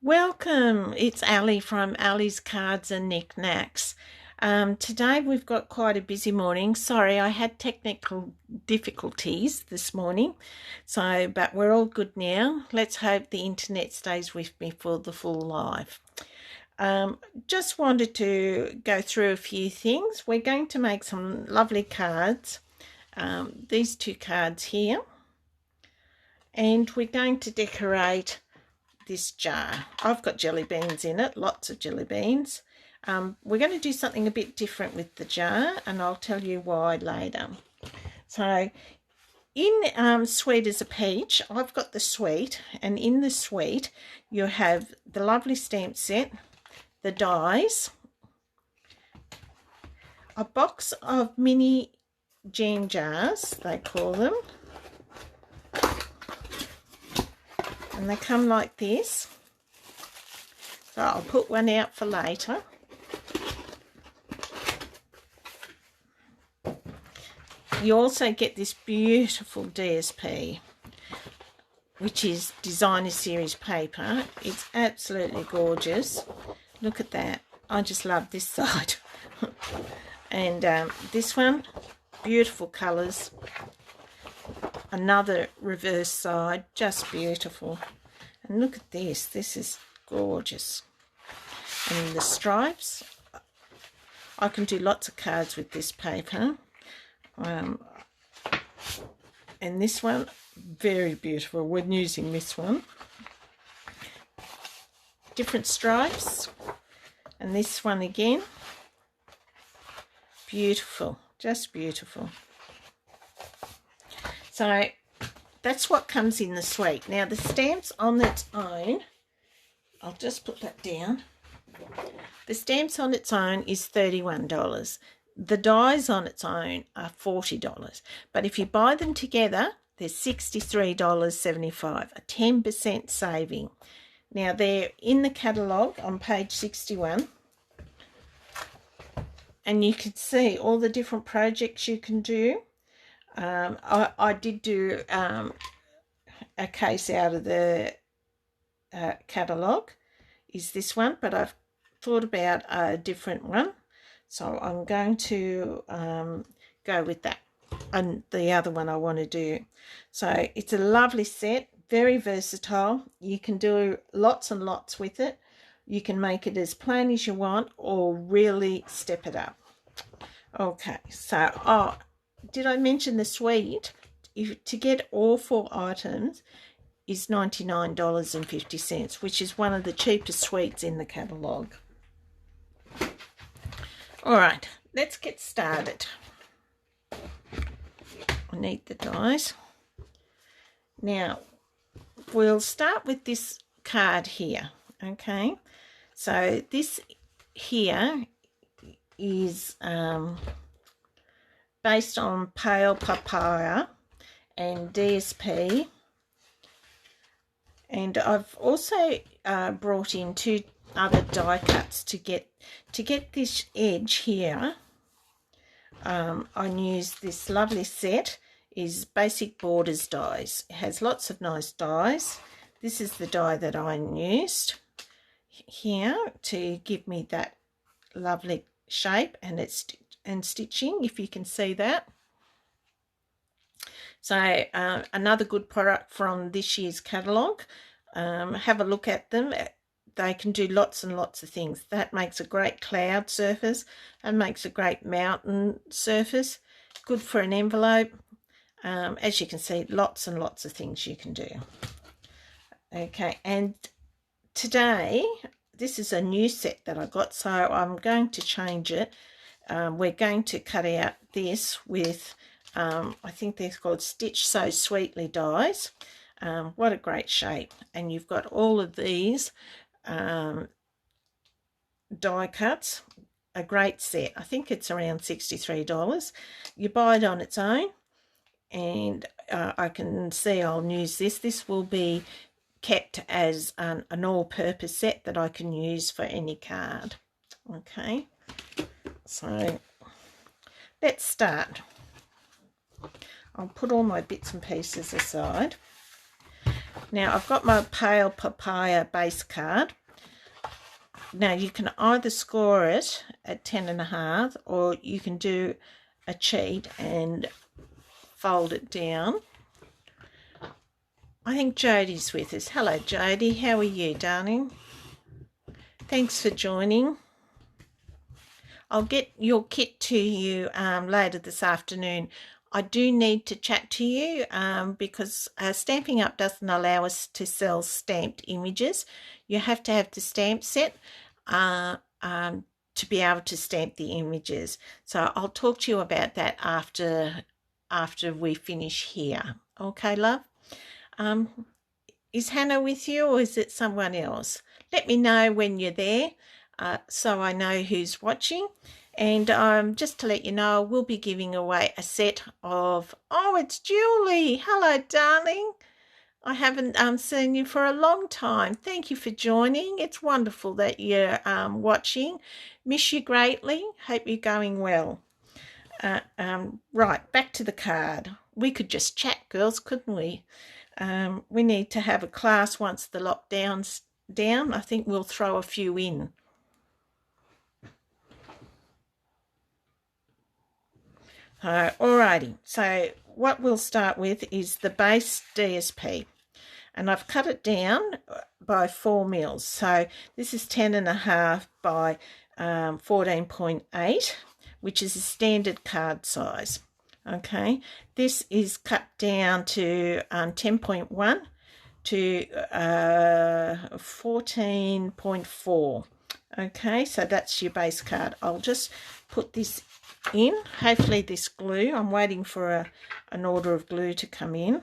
Welcome, it's Ali from Ali's Cards and Knickknacks. Today we've got quite a busy morning. Sorry, I had technical difficulties this morning, but we're all good now. Let's hope the internet stays with me for the full live. Just wanted to go through a few things. We're going to make some lovely cards, these two cards here, and we're going to decorate this jar. I've got jelly beans in it, lots of jelly beans. We're going to do something a bit different with the jar, and I'll tell you why later. So in Sweet as a Peach, I've got the suite, and in the suite you have the lovely stamp set, the dies, a box of mini jam jars, they call them, and they come like this. So I'll put one out for later. You also get this beautiful DSP, which is designer series paper. It's absolutely gorgeous. Look at that. I just love this side. And this one, beautiful colours. Another reverse side, just beautiful. And look at this. This is gorgeous. And the stripes. I can do lots of cards with this paper. And this one, very beautiful when using this one. Different stripes. And this one again, beautiful, just beautiful. So that's what comes in the suite. Now the stamps on its own, I'll just put that down. The stamps on its own is $31. The dies on its own are $40. But if you buy them together, they're $63.75, a 10% saving. Now they're in the catalogue on page 61. And you can see all the different projects you can do. I did do a case out of the catalogue, is this one, but I've thought about a different one. So I'm going to go with that and the other one I want to do. So it's a lovely set, very versatile. You can do lots and lots with it. You can make it as plain as you want or really step it up. Okay, so did I mention the suite? To get all 4 items is $99.50, which is one of the cheapest suites in the catalogue. All right, let's get started. I need the dies. Now, we'll start with this card here, okay? So this here is based on Pale Papaya and DSP. And I've also brought in 2 other die cuts to get this edge here. I used this lovely set, is Basic Borders dies. It has lots of nice dies. This is the die that I used here to give me that lovely shape and stitching, if you can see that. So another good product from this year's catalogue. Have a look at them. They can do lots and lots of things. That makes a great cloud surface and makes a great mountain surface. Good for an envelope. As you can see, lots and lots of things you can do. Okay, and today, this is a new set that I got, so I'm going to change it. We're going to cut out this with, I think they're called Stitch So Sweetly dies. What a great shape. And you've got all of these die cuts, a great set. I think it's around $63. You buy it on its own, and I can see I'll use this. This will be kept as an all-purpose set that I can use for any card. Okay, so let's start. I'll put all my bits and pieces aside. Now I've got my pale papaya base card. Now you can either score it at 10.5, or you can do a cheat and fold it down. I think Jodie's with us. Hello Jodie, how are you, darling? Thanks for joining. I'll get your kit to you later this afternoon. I do need to chat to you because Stamping Up doesn't allow us to sell stamped images. You have to have the stamp set to be able to stamp the images. So I'll talk to you about that after we finish here. Okay, love? Is Hannah with you, or is it someone else? Let me know when you're there so I know who's watching. And just to let you know, we'll be giving away a set of... Oh, it's Julie. Hello, darling. I haven't seen you for a long time. Thank you for joining. It's wonderful that you're watching. Miss you greatly. Hope you're going well. Right, back to the card. We could just chat, girls, couldn't we? We need to have a class once the lockdown's down. I think we'll throw a few in. Alrighty, so what we'll start with is the base DSP, and I've cut it down by 4 mils. So this is 10.5 by 14.8, which is a standard card size. Okay, this is cut down to 10.1 to 14.4. Okay, so that's your base card. I'll just put this in. Hopefully this glue, I'm waiting for an order of glue to come in.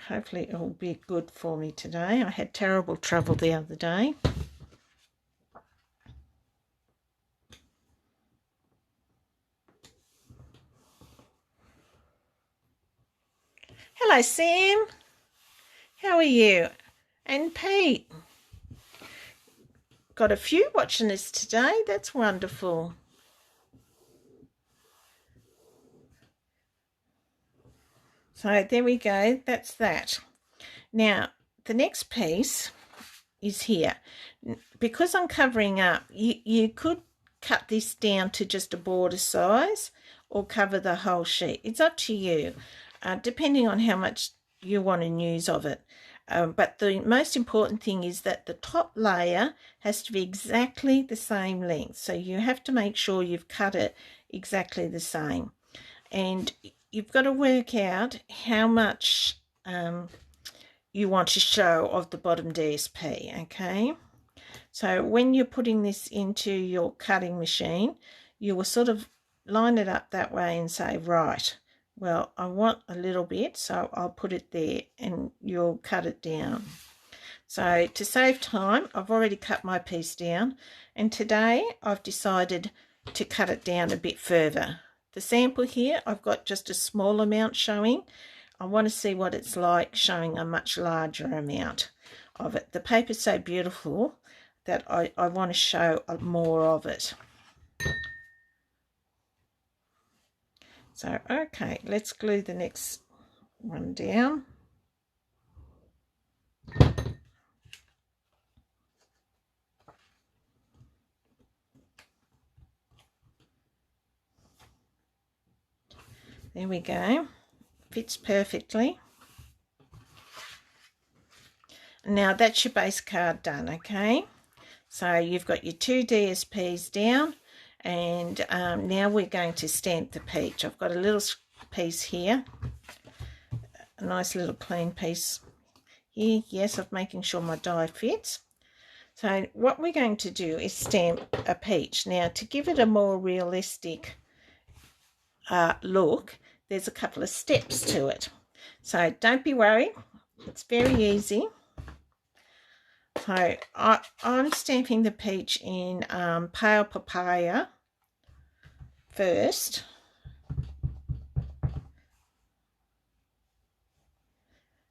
Hopefully it will be good for me today. I had terrible trouble the other day. Hello Sam, how are you? And Pete. Got a few watching us today. That's wonderful. So there we go. That's that. Now, the next piece is here. Because I'm covering up, you could cut this down to just a border size or cover the whole sheet. It's up to you, depending on how much you want to use of it. But the most important thing is that the top layer has to be exactly the same length. So you have to make sure you've cut it exactly the same. And you've got to work out how much you want to show of the bottom DSP, okay? So when you're putting this into your cutting machine, you will sort of line it up that way and say, right, well, I want a little bit, so I'll put it there and you'll cut it down. So to save time, I've already cut my piece down, and today I've decided to cut it down a bit further. The sample here, I've got just a small amount showing. I want to see what it's like showing a much larger amount of it. The paper's so beautiful that I want to show more of it. So, okay, let's glue the next one down. There we go. Fits perfectly. Now that's your base card done, okay? So you've got your 2 DSPs down, and now we're going to stamp the peach. I've got a little piece here, a nice little clean piece here. Yes, I'm making sure my die fits. So what we're going to do is stamp a peach. Now to give it a more realistic look, there's a couple of steps to it. So don't be worried, it's very easy. So I'm stamping the peach in pale papaya first.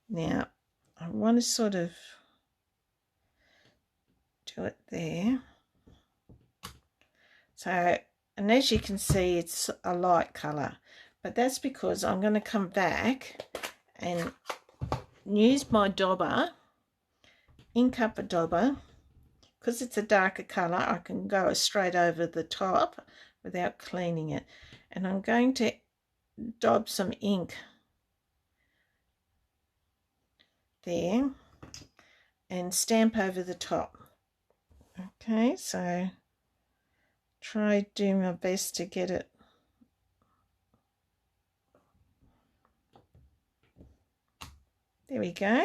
Now I want to sort of do it there. So, and as you can see, it's a light colour, but that's because I'm going to come back and use my dauber, ink up a dauber. Because it's a darker colour, I can go straight over the top without cleaning it. And I'm going to daub some ink there and stamp over the top. Okay, so try do my best to get it. There we go.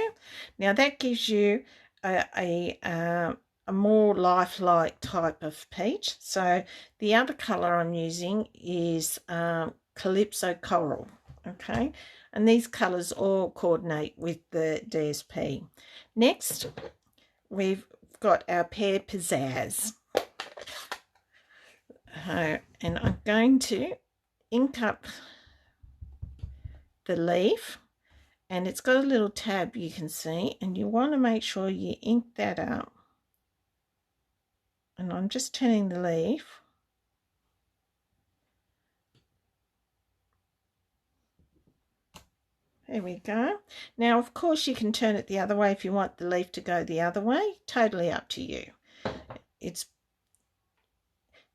Now that gives you a more lifelike type of peach. So the other colour I'm using is Calypso Coral. Okay, and these colours all coordinate with the DSP. Next, we've got our Pear Pizzazz. And I'm going to ink up the leaf, and it's got a little tab you can see, and you want to make sure you ink that up. And I'm just turning the leaf. There we go. Now, of course, you can turn it the other way if you want the leaf to go the other way. Totally up to you. It's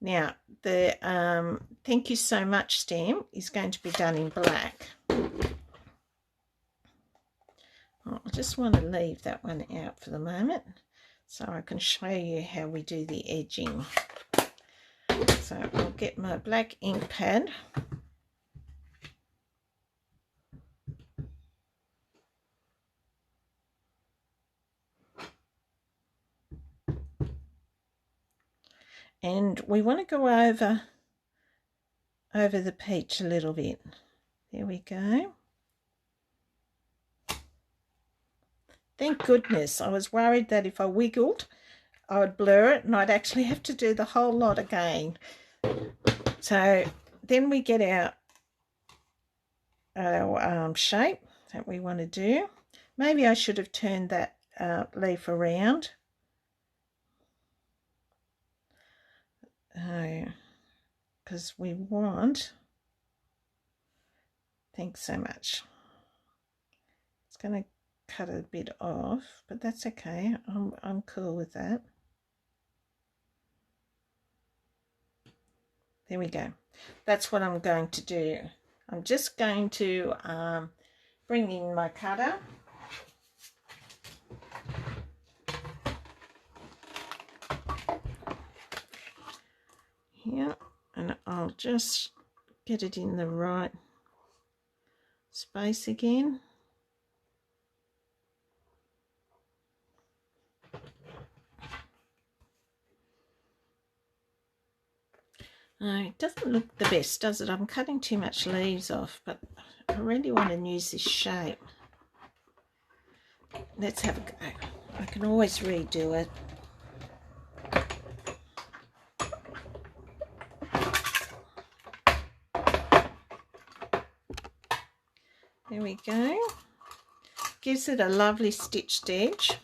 now the thank you so much stamp is going to be done in black. I just want to leave that one out for the moment so I can show you how we do the edging. So I'll get my black ink pad. And we want to go over the peach a little bit. There we go. Thank goodness. I was worried that if I wiggled, I would blur it and I'd actually have to do the whole lot again. So then we get our shape that we want to do. Maybe I should have turned that leaf around. Because we want, thanks so much. It's going to cut a bit off, but that's okay. I'm cool with that. There we go. That's what I'm going to do. I'm just going to bring in my cutter. Here, and I'll just get it in the right space again. It doesn't look the best, does it? I'm cutting too much leaves off, but I really want to use this shape. Let's have a go. I can always redo it. There we go. Gives it a lovely stitched edge.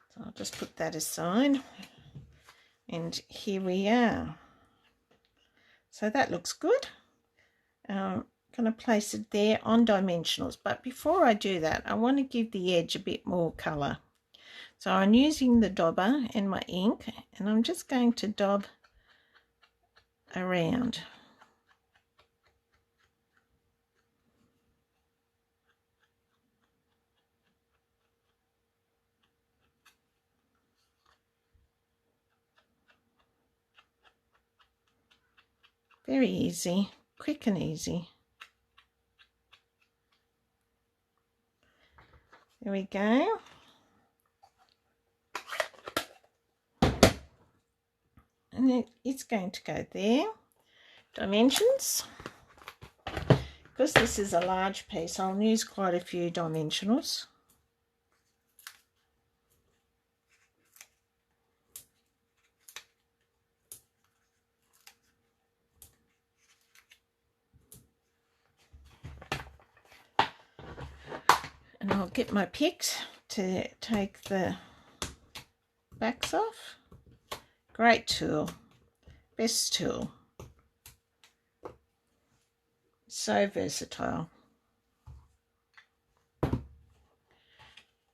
So I'll just put that aside. And here we are. So that looks good. I'm going to place it there on dimensionals. But before I do that, I want to give the edge a bit more colour. So I'm using the dauber and my ink, and I'm just going to daub around. Very easy, quick and easy. There we go. And it's going to go there. Dimensions. Because this is a large piece, I'll use quite a few dimensionals. And I'll get my picks to take the backs off. Great tool. Best tool. So versatile.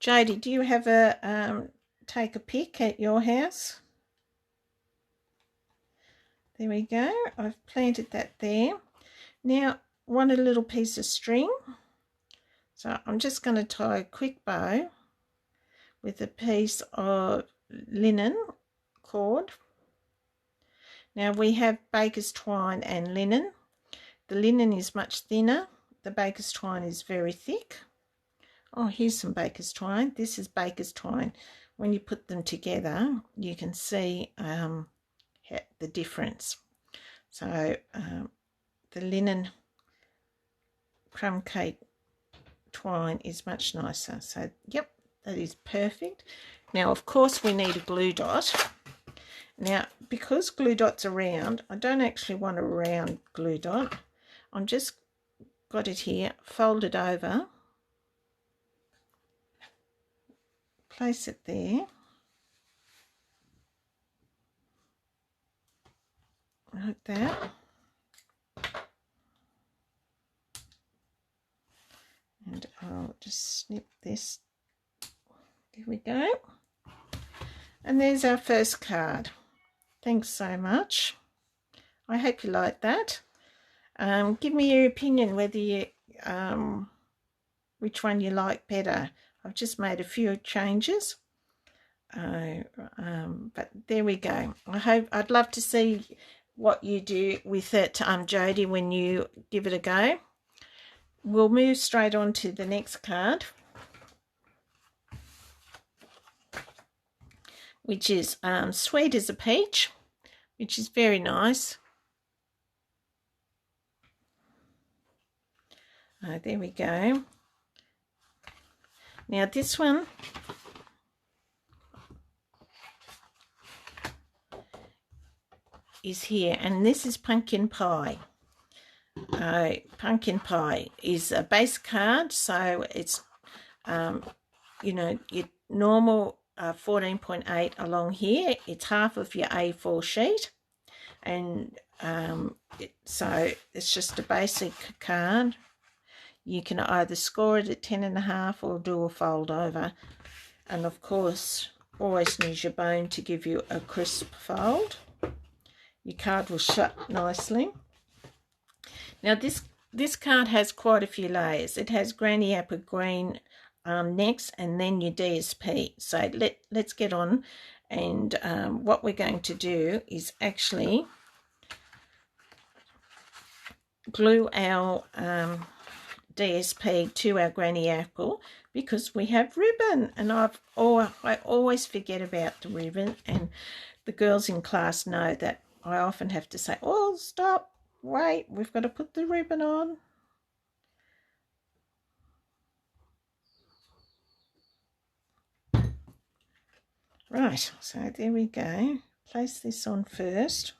Jodie, do you have a take a pic at your house? There we go. I've planted that there. Now, want a little piece of string. So I'm just going to tie a quick bow with a piece of linen cord. Now we have baker's twine and linen. The linen is much thinner. The baker's twine is very thick. Oh, here's some baker's twine. This is baker's twine. When you put them together, you can see the difference. So the linen crumb cake twine is much nicer. So yep, that is perfect. Now of course we need a glue dot. Now because glue dots are round, I don't actually want a round glue dot. I'm just got it here, fold it over, place it there, like that. And I'll just snip this. There we go. And there's our first card. Thanks so much. I hope you like that. Give me your opinion whether you which one you like better. I've just made a few changes. But there we go. I'd love to see what you do with it, Jodie, when you give it a go. We'll move straight on to the next card, which is Sweet as a Peach, which is very nice. There we go. Now this one is here, and this is Pumpkin Pie. Pumpkin Pie is a base card, so it's you know, your normal 14.8 along here. It's half of your A4 sheet, and so it's just a basic card. You can either score it at 10.5 or do a fold over, and of course always use your bone to give you a crisp fold. Your card will shut nicely. Now this card has quite a few layers. It has Granny Apple Green next, and then your DSP. So let's get on, and what we're going to do is actually glue our DSP to our Granny Apple, because we have ribbon, and I always forget about the ribbon, and the girls in class know that I often have to say, oh, stop, wait, we've got to put the ribbon on. Right, so there we go. Place this on first,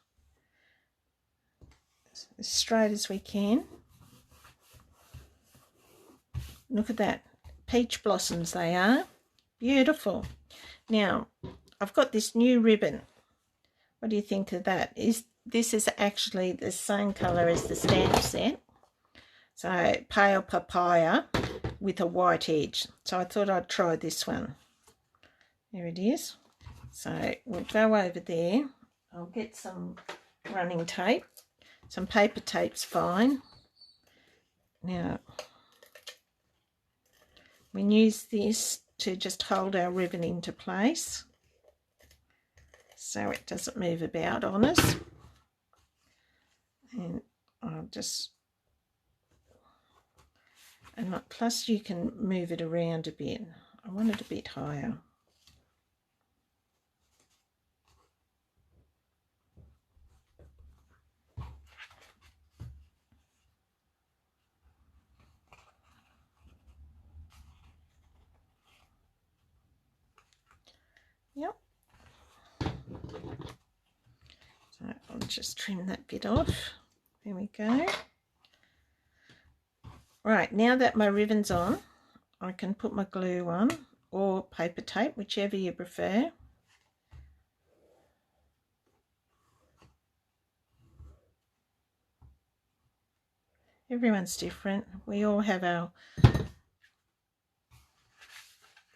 as straight as we can. Look at that, peach blossoms they are, beautiful. Now I've got this new ribbon. What do you think of that? This is actually the same colour as the stamp set, so pale papaya with a white edge. So I thought I'd try this one. There it is. So we'll go over there. I'll get some running tape. Some paper tape's fine. Now we use this to just hold our ribbon into place so it doesn't move about on us. And I'll just, and plus you can move it around a bit. I want it a bit higher. Yep. So I'll just trim that bit off. There we go. Right, now that my ribbon's on, I can put my glue on, or paper tape, whichever you prefer. Everyone's different. We all have our...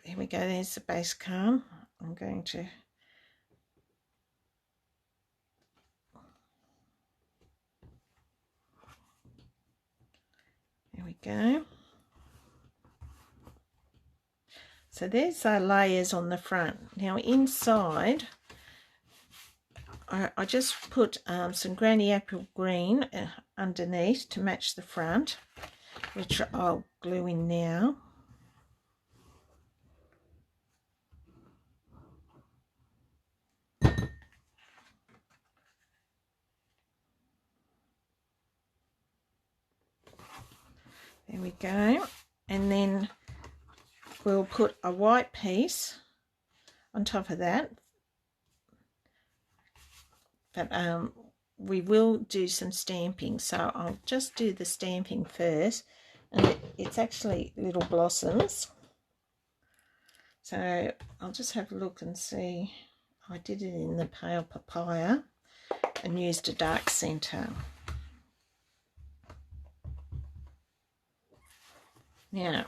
Here we go, there's the base card. I'm going to... There we go. So there's our layers on the front. Now inside, I just put some Granny Apple Green underneath to match the front, which I'll glue in now. There we go. And then we'll put a white piece on top of that. But we will do some stamping, so I'll just do the stamping first. And it's actually little blossoms. So I'll just have a look and see. I did it in the pale papaya and used a dark centre. Now,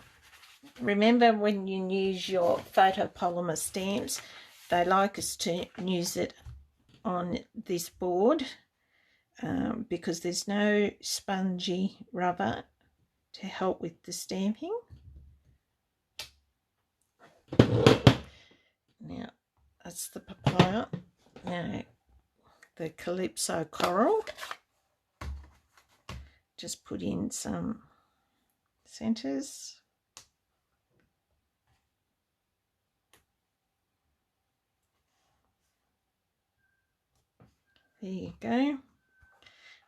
remember when you use your photopolymer stamps, they like us to use it on this board because there's no spongy rubber to help with the stamping. Now, that's the papaya. Now, the Calypso coral. Just put in some centres. There you go.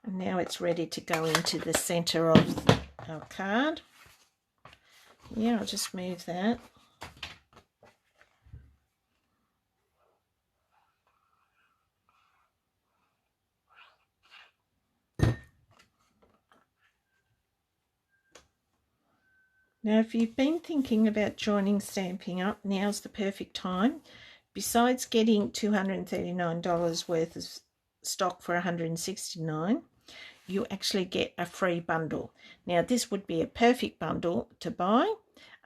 And now it's ready to go into the centre of our card. Yeah, I'll just move that. Now, if you've been thinking about joining Stampin' Up, now's the perfect time. Besides getting $239 worth of stock for $169, you actually get a free bundle. Now, this would be a perfect bundle to buy.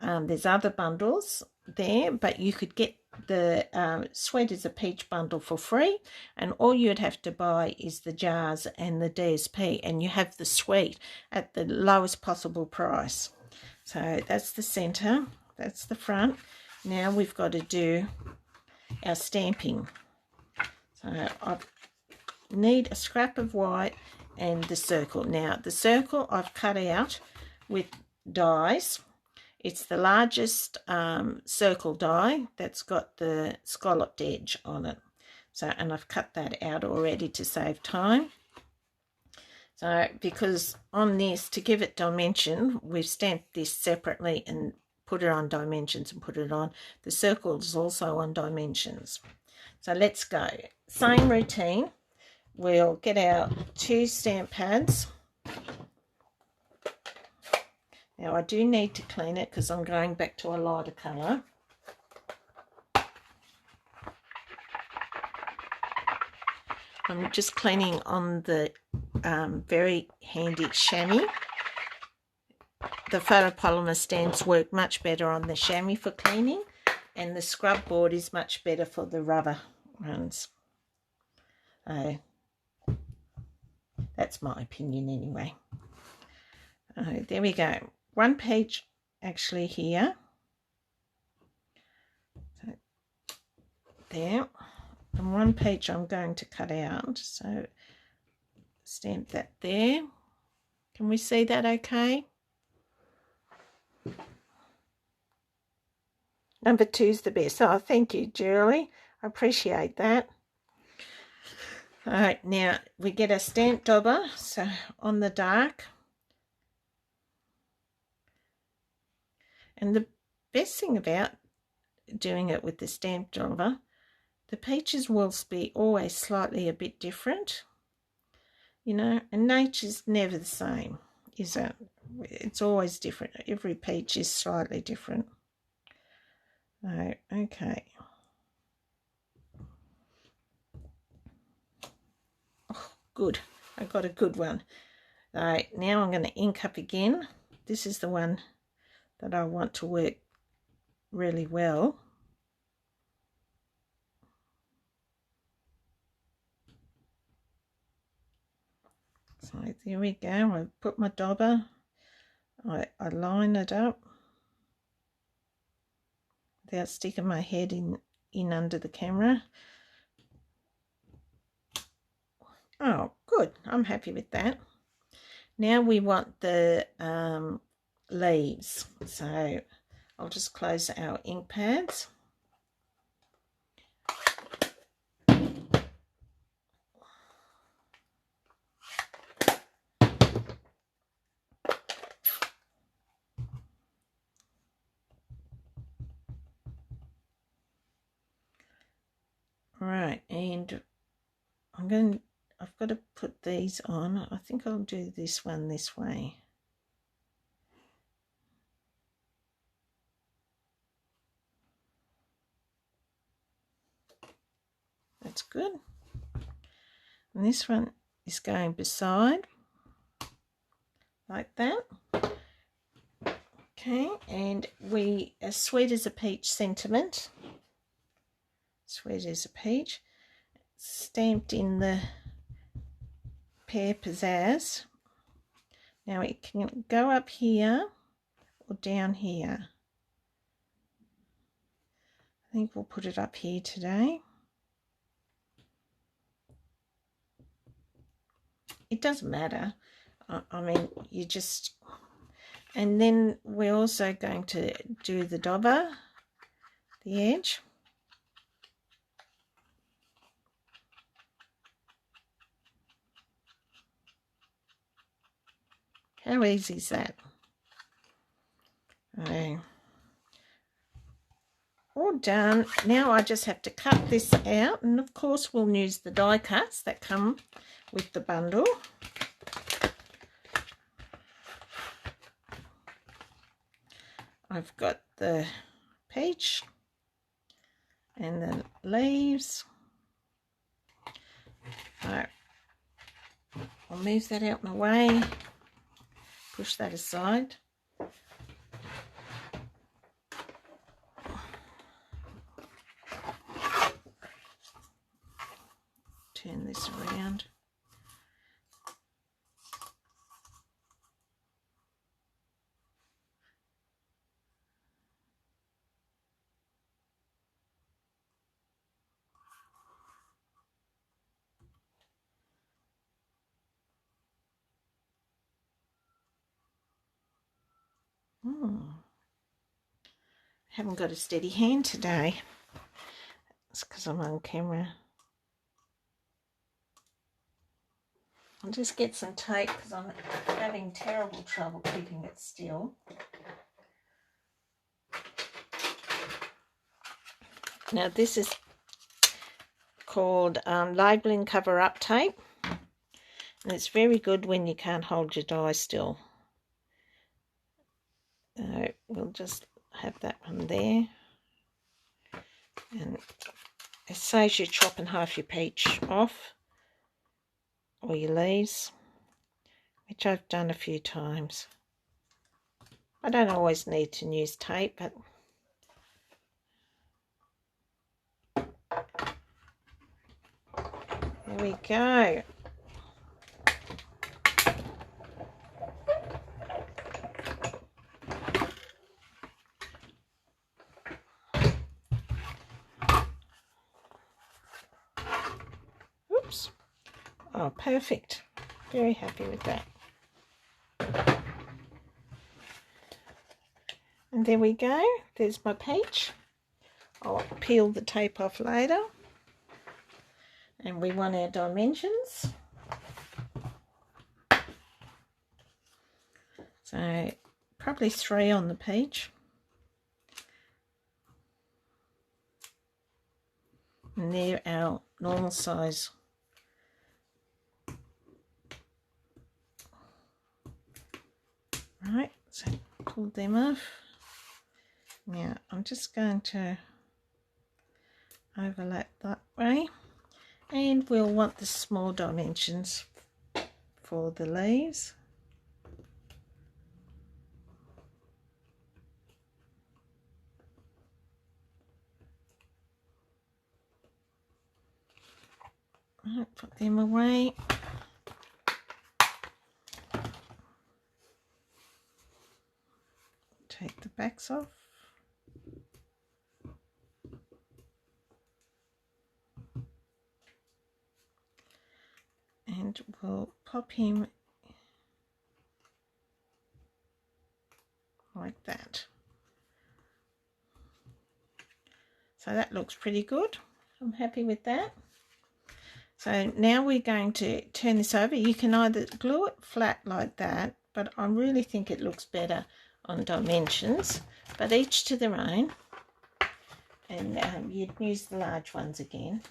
There's other bundles there, but you could get the Sweet as a Peach bundle for free, and all you'd have to buy is the jars and the DSP, and you have the suite at the lowest possible price. So that's the centre, that's the front. Now we've got to do our stamping. So I need a scrap of white and the circle. Now the circle I've cut out with dies. It's the largest circle die that's got the scalloped edge on it. So, and I've cut that out already to save time. So, because on this, to give it dimension, we've stamped this separately and put it on dimensions and put it on. The circle is also on dimensions. So let's go. Same routine. We'll get our 2 stamp pads. Now I do need to clean it because I'm going back to a lighter colour. I'm just cleaning on the very handy chamois. The photopolymer stamps work much better on the chamois for cleaning, and the scrub board is much better for the rubber ones. That's my opinion anyway. There we go. One page actually here. So, there. And one page I'm going to cut out, so stamp that there. Can we see that okay? Number 2's the best. Oh, thank you, Julie. I appreciate that. All right, now we get a stamp dauber, so on the dark. And the best thing about doing it with the stamp dauber, the peaches will be always slightly a bit different, you know, and nature's never the same, is it? It's always different. Every peach is slightly different. Oh, okay. Oh, good. I got a good one. Right, now I'm going to ink up again. This is the one that I want to work really well. So there we go. I put my dauber, I line it up without sticking my head in under the camera. Oh, good. I'm happy with that. Now we want the leaves. So I'll just close our ink pads. Right, and I've got to put these on. I think I'll do this one this way. That's good. And this one is going beside, like that. Okay, and we, as sweet as a peach sentiment, sweet as a peach, stamped in the Pear Pizzazz. Now it can go up here or down here. I think we'll put it up here today. It doesn't matter. I mean, you just... And then we're also going to do the dauber, the edge. How easy is that? Okay. All done. Now I just have to cut this out, and of course we'll use the die cuts that come with the bundle. I've got the peach and the leaves. Right. I'll move that out my way, push that aside. Turn this around. Haven't got a steady hand today. It's because I'm on camera. I'll just get some tape because I'm having terrible trouble keeping it still. Now this is called labelling cover-up tape, and it's very good when you can't hold your die still. We'll just have that one there, and it saves you chopping half your peach off or your leaves, which I've done a few times. I don't always need to use tape, but there we go. Oops. Oh, perfect. Very happy with that. And there we go. There's my peach. I'll peel the tape off later. And we want our dimensions. So probably 3 on the peach. And they're our normal size. Right, so pull them off. Now I'm just going to overlap that way, and we'll want the small dimensions for the leaves. I'll put them away. Take the backs off. And we'll pop him like that. So that looks pretty good. I'm happy with that. So now we're going to turn this over. You can either glue it flat like that, but I really think it looks better on dimensions, but each to their own. And you'd use the large ones again.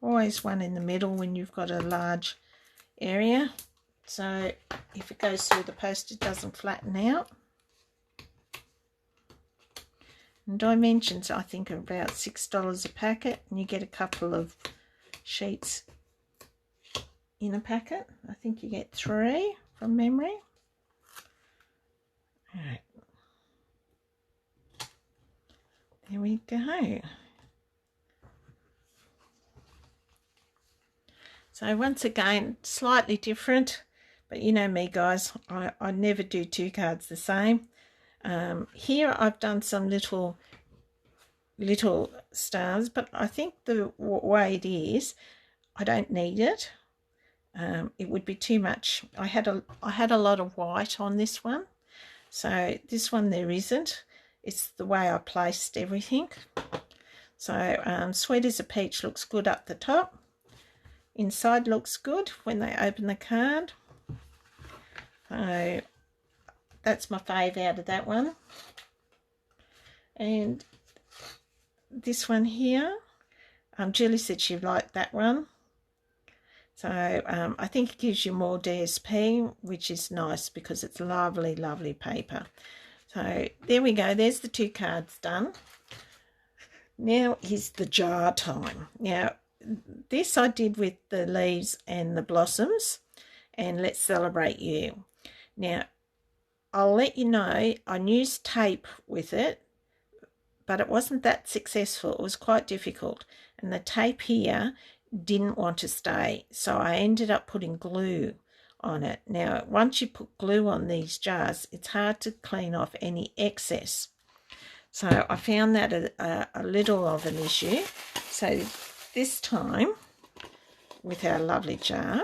Always one in the middle when you've got a large area, so if it goes through the post it doesn't flatten out. And dimensions I think are about $6 a packet, and you get a couple of sheets in a packet. I think you get 3 from memory. All right, there we go. So once again, slightly different, but you know me guys, I never do 2 cards the same. Here I've done some little stars, but I think the way it is, I don't need it. It would be too much. I had a lot of white on this one, so this one there isn't. It's the way I placed everything. So Sweet as a Peach looks good up the top. Inside looks good when they open the card. So that's my fave out of that one. And this one here, Julie said she liked that one. So I think it gives you more DSP, which is nice because it's lovely, lovely paper. So there we go. There's the 2 cards done. Now is the jar time. Now, this I did with the leaves and the blossoms, and Let's Celebrate You. Now, I'll let you know, I used tape with it, but it wasn't that successful. It was quite difficult, and the tape here didn't want to stay, so I ended up putting glue on it. Now, once you put glue on these jars, it's hard to clean off any excess. So I found that a little of an issue. So this time, with our lovely jar,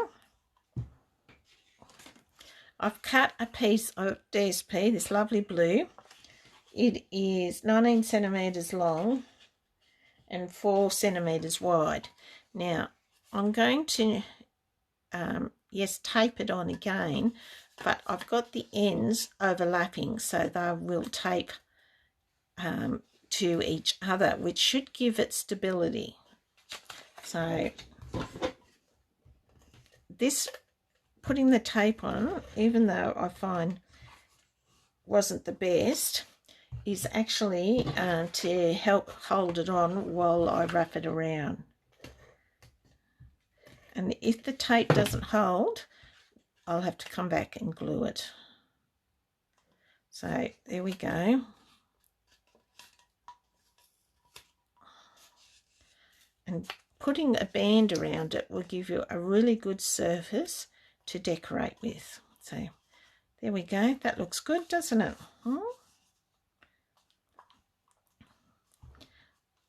I've cut a piece of DSP, this lovely blue. It is 19 centimetres long and 4 centimetres wide. Now, I'm going to, yes, tape it on again, but I've got the ends overlapping, so they will tape to each other, which should give it stability. So this, putting the tape on, even though I find wasn't the best, is actually to help hold it on while I wrap it around. And if the tape doesn't hold, I'll have to come back and glue it. So there we go. And putting a band around it will give you a really good surface to decorate with. So there we go. That looks good, doesn't it?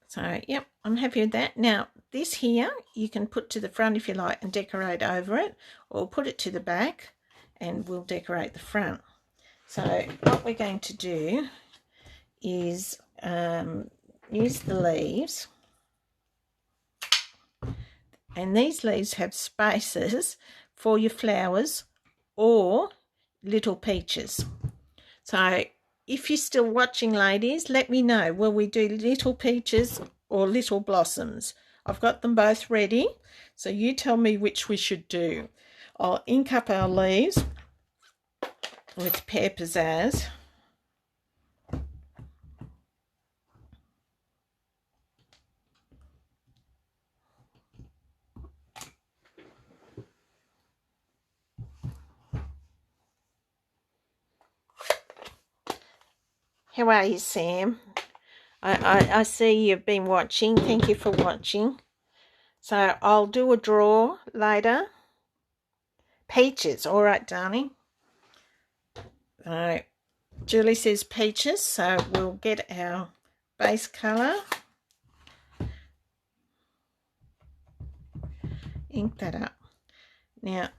So, yep, I'm happy with that. Now, this here, you can put to the front if you like and decorate over it, or put it to the back and we'll decorate the front. So, what we're going to do is use the leaves. And these leaves have spaces for your flowers or little peaches. So, if you're still watching, ladies, let me know. Will we do little peaches or little blossoms? I've got them both ready, so you tell me which we should do. I'll ink up our leaves with Pear Pizzazz. How are you, Sam? I see you've been watching. Thank you for watching. So I'll do a draw later. Peaches. All right, darling. So Julie says peaches. So we'll get our base colour. Ink that up. Now,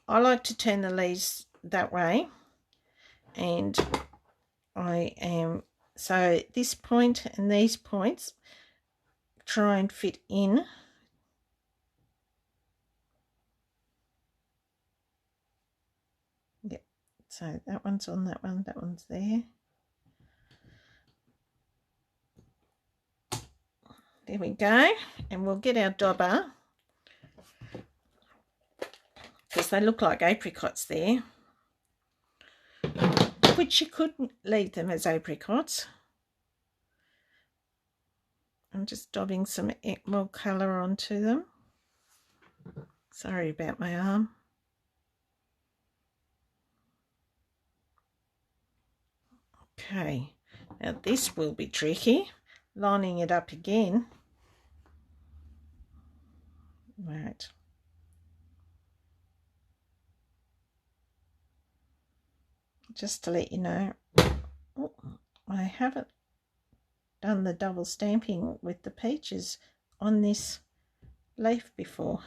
I like to turn the leaves that way. And I am... So this point and these points try and fit in. Yep. So that one's on that one's there. There we go. And we'll get our dauber, because they look like apricots there, which you could leave them as apricots. I'm just daubing some more colour onto them. Sorry about my arm. Okay, now this will be tricky, lining it up again. Right. Just to let you know, I haven't done the double stamping with the peaches on this leaf before.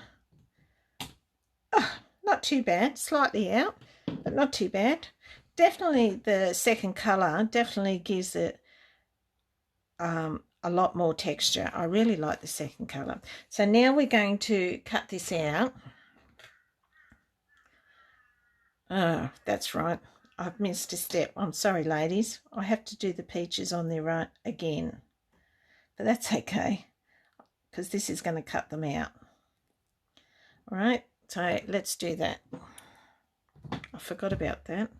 Oh, not too bad, slightly out, but not too bad. Definitely the second colour definitely gives it a lot more texture. I really like the second colour. So now we're going to cut this out. Oh, that's right. I've missed a step. I'm sorry, ladies. I have to do the peaches on their right again. But that's okay, because this is going to cut them out. All right, so let's do that. I forgot about that.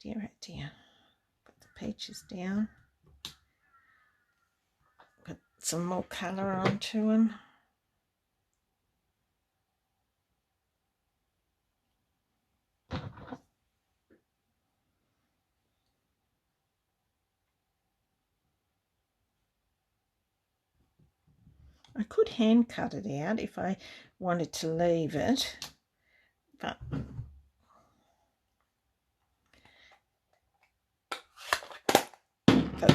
Dear, oh dear. Put the peaches down. Put some more colour onto them. I could hand cut it out if I wanted to leave it, but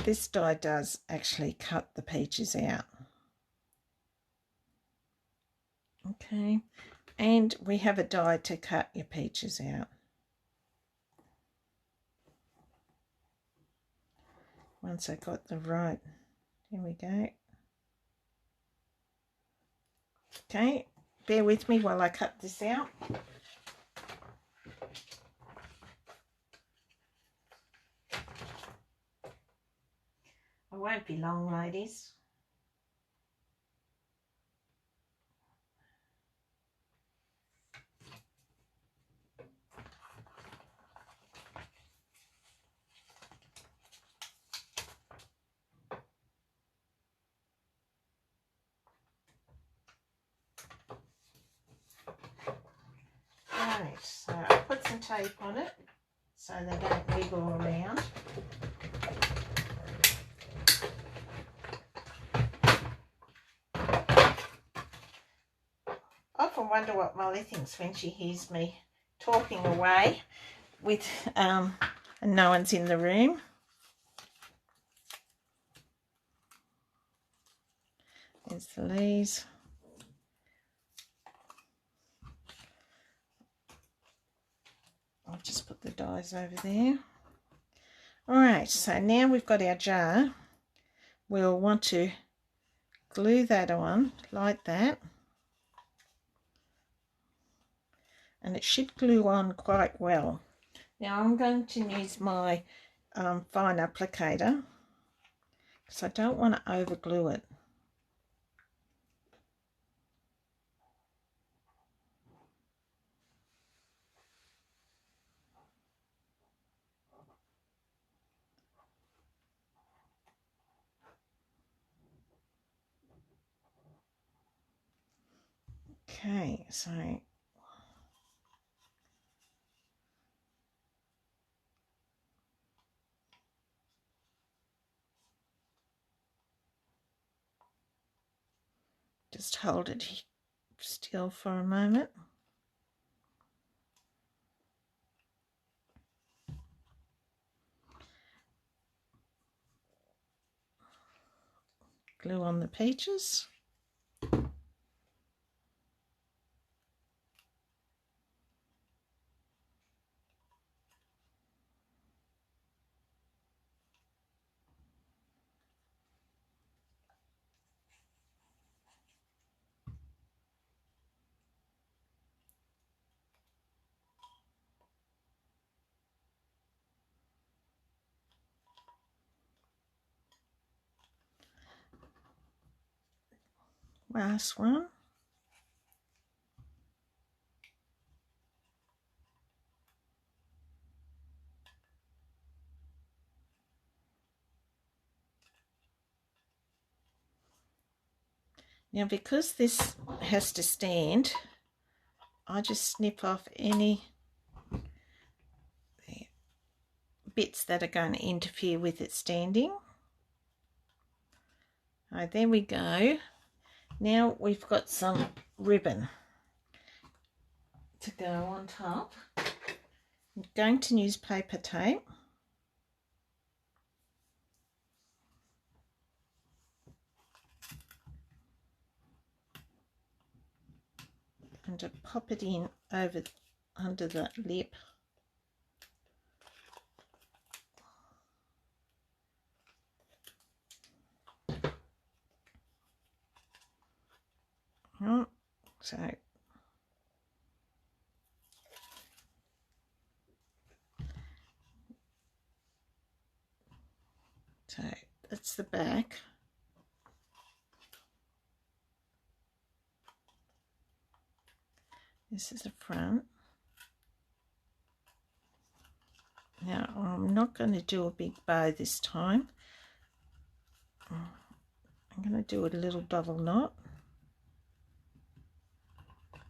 this die does actually cut the peaches out. Okay, and we have a die to cut your peaches out. Once I got the right, here we go. Okay, bear with me while I cut this out. I won't be long, ladies. Right, so I put some tape on it so they don't wiggle around. I often wonder what Molly thinks when she hears me talking away with and no one's in the room. There's the leaves. I'll just put the dies over there. All right, so now we've got our jar. We'll want to glue that on like that. And it should glue on quite well. Now I'm going to use my fine applicator because I don't want to over glue it. Okay, so Just hold it still for a moment. Glue on the peaches. Last one. Now, because this has to stand, I just snip off any bits that are going to interfere with it standing. Right, there we go. Now we've got some ribbon to go on top. I'm going to use paper tape. And to pop it in over under the lip. Oh, so that's the back. This is the front. Now I'm not going to do a big bow this time. I'm going to do a little double knot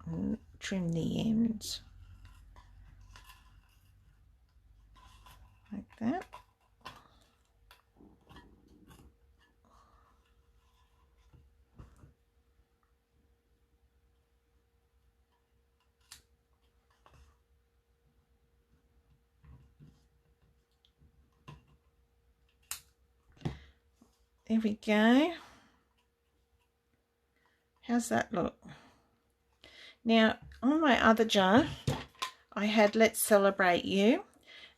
and trim the ends like that. There we go. How's that look? Now, on my other jar, I had Let's Celebrate You,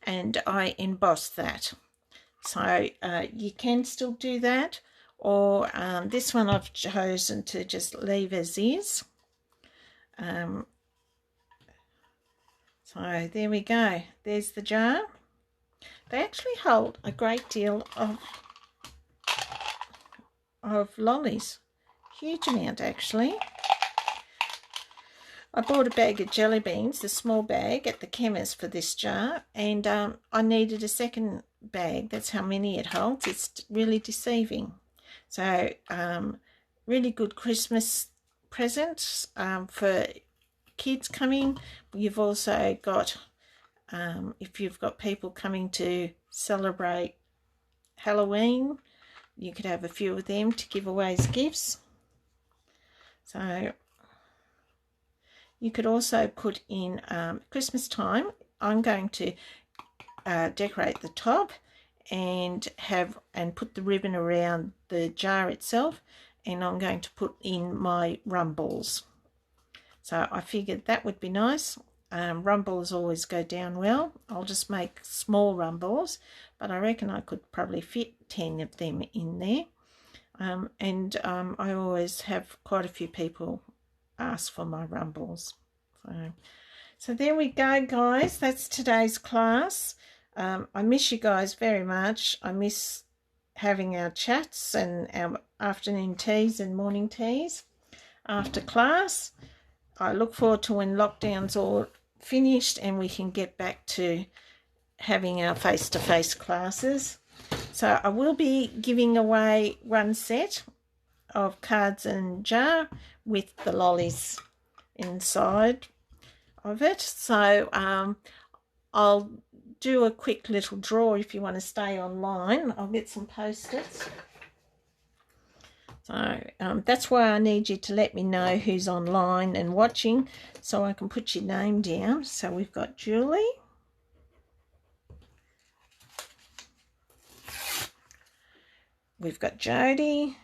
and I embossed that. So you can still do that, or this one I've chosen to just leave as is. So there we go. There's the jar. They actually hold a great deal of lollies. Huge amount, actually. I bought a bag of jelly beans, the small bag, at the chemist for this jar, and I needed a second bag. That's how many it holds. It's really deceiving. So really good Christmas presents for kids coming. You've also got, if you've got people coming to celebrate Halloween, you could have a few of them to give away as gifts. So you could also put in Christmas time. I'm going to decorate the top and put the ribbon around the jar itself, and I'm going to put in my rum balls. So I figured that would be nice. Rum balls always go down well. I'll just make small rum balls, but I reckon I could probably fit 10 of them in there. I always have quite a few people ask for my rum balls. So there we go, guys. That's today's class. I miss you guys very much. I miss having our chats and our afternoon teas and morning teas after class. I look forward to when lockdown's all finished and we can get back to having our face-to-face classes. So I will be giving away one set of cards and jar with the lollies inside of it. So I'll do a quick little draw if you want to stay online. I'll get some post-its. So that's why I need you to let me know who's online and watching so I can put your name down. So we've got Julie. We've got Jody.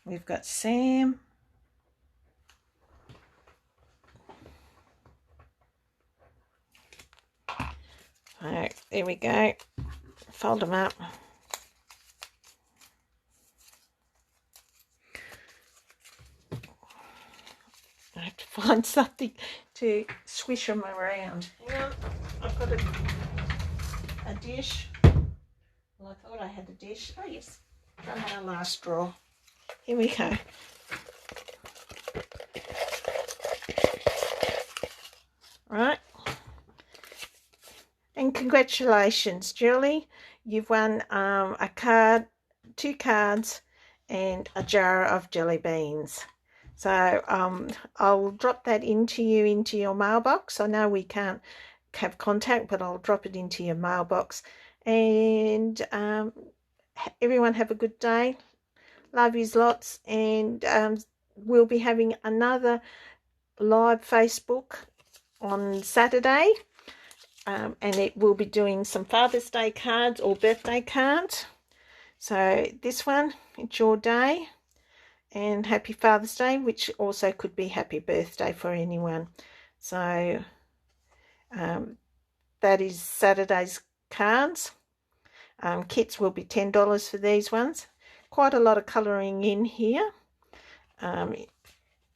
We've got Sam. Oh, there we go. Fold them up. I have to find something to swish them around. Hang on, I've got a dish. Well, I thought I had a dish. Oh yes, from our last drawer. Here we go. Right. And congratulations, Julie. You've won a card, 2 cards, and a jar of jelly beans. So I'll drop that into your mailbox. I know we can't have contact, but I'll drop it into your mailbox. And everyone have a good day. Love yous lots. And we'll be having another live Facebook on Saturday. And it will be doing some Father's Day cards or birthday cards. So this one, it's your day. And happy Father's Day, which also could be happy birthday for anyone. So that is Saturday's cards. Kits will be $10 for these ones. Quite a lot of colouring in here. And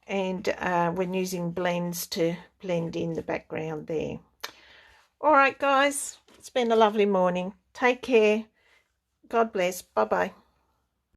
we're using blends to blend in the background there. All right, guys, it's been a lovely morning. Take care. God bless. Bye-bye.